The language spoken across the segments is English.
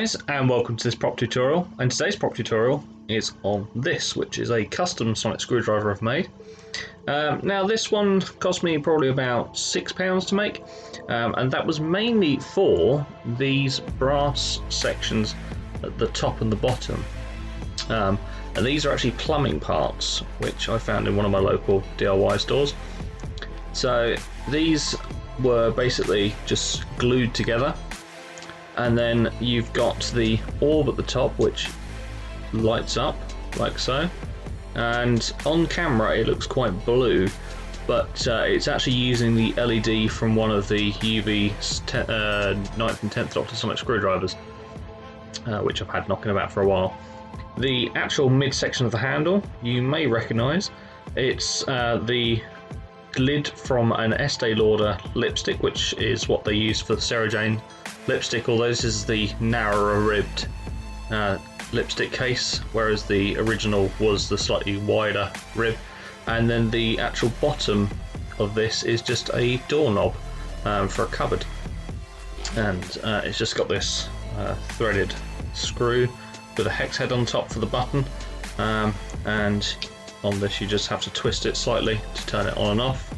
guys, and welcome to this prop tutorial. And today's prop tutorial is on this, which is a custom sonic screwdriver I've made. Now this one cost me probably about £6 to make, and that was mainly for these brass sections at the top and the bottom. And these are actually plumbing parts, which I found in one of my local DIY stores. So these were basically just glued together, and then you've got the orb at the top which lights up like so, and on camera it looks quite blue, but it's actually using the LED from one of the UV 9th and 10th Doctor sonic screwdrivers, which I've had knocking about for a while. The actual midsection of the handle you may recognise. It's the lid from an Estee Lauder lipstick, which is what they use for the Sarah Jane lipstick, although this is the narrower ribbed lipstick case, whereas the original was the slightly wider rib. And then the actual bottom of this is just a doorknob for a cupboard, and it's just got this threaded screw with a hex head on top for the button, and on this you just have to twist it slightly to turn it on and off,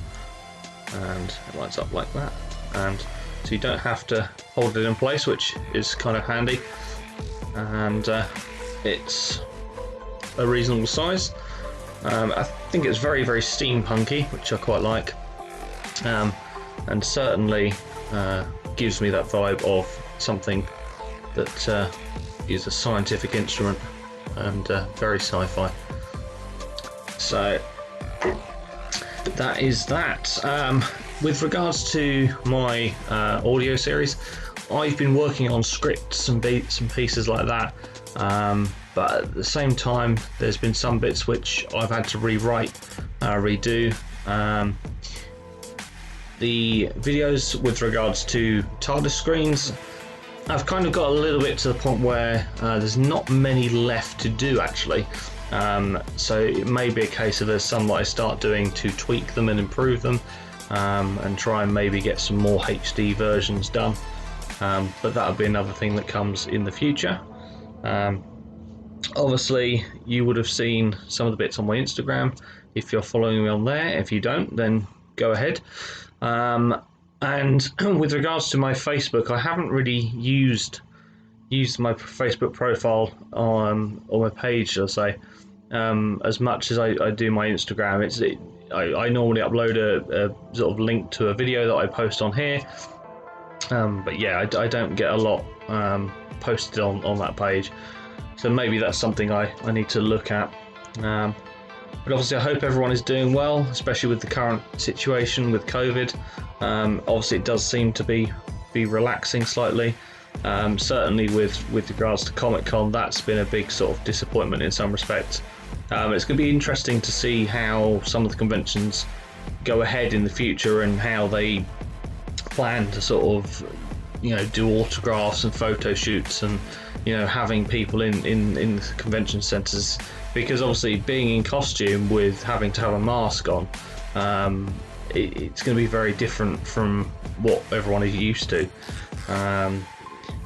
and it lights up like that. And so you don't have to hold it in place, which is kind of handy, and it's a reasonable size. I think it's very steampunky, which I quite like, and certainly gives me that vibe of something that is a scientific instrument and very sci-fi. So that is that. With regards to my audio series, I've been working on scripts and bits and pieces like that, but at the same time there's been some bits which I've had to rewrite, redo. The videos with regards to TARDIS screens, I've kind of got a little bit to the point where there's not many left to do actually. So it may be a case of there's some that I start doing to tweak them and improve them, and try and maybe get some more HD versions done, but that'll be another thing that comes in the future. Obviously you would have seen some of the bits on my Instagram if you're following me on there. If you don't, then go ahead. And with regards to my Facebook, I haven't really used my Facebook profile or my page, shall I say, as much as I do my Instagram. I normally upload a sort of link to a video that I post on here, but yeah, I don't get a lot posted on that page, so maybe that's something I need to look at. But obviously I hope everyone is doing well, especially with the current situation with COVID. Obviously it does seem to be relaxing slightly. Certainly with regards to Comic-Con, that's been a big sort of disappointment in some respects. It's going to be interesting to see how some of the conventions go ahead in the future, and how they plan to sort of, do autographs and photo shoots, and having people in the convention centres, because obviously being in costume with having to have a mask on, it's going to be very different from what everyone is used to.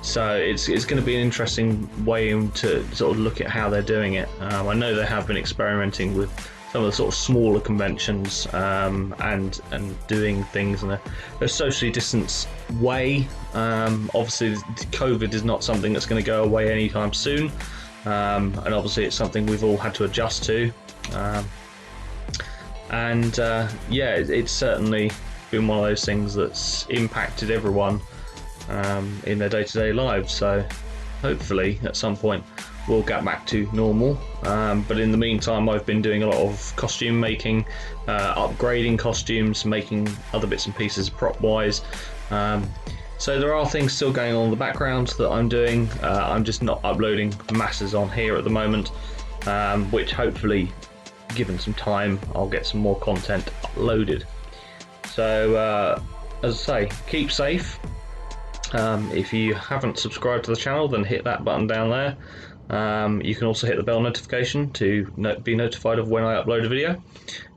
So it's going to be an interesting way to sort of look at how they're doing it. I know they have been experimenting with some of the sort of smaller conventions, and doing things in a socially distanced way. Obviously COVID is not something that's going to go away anytime soon, and obviously it's something we've all had to adjust to, yeah, it's certainly been one of those things that's impacted everyone in their day-to-day lives. So hopefully at some point we'll get back to normal, but in the meantime I've been doing a lot of costume making, upgrading costumes, making other bits and pieces prop wise. So there are things still going on in the background that I'm doing. I'm just not uploading masses on here at the moment, which hopefully, given some time, I'll get some more content uploaded. So as I say, keep safe. If you haven't subscribed to the channel, then hit that button down there. You can also hit the bell notification to be notified of when I upload a video.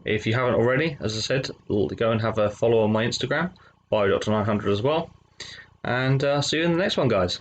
If you haven't already, as I said, go and have a follow on my Instagram, BioDoctor900 as well. And see you in the next one, guys.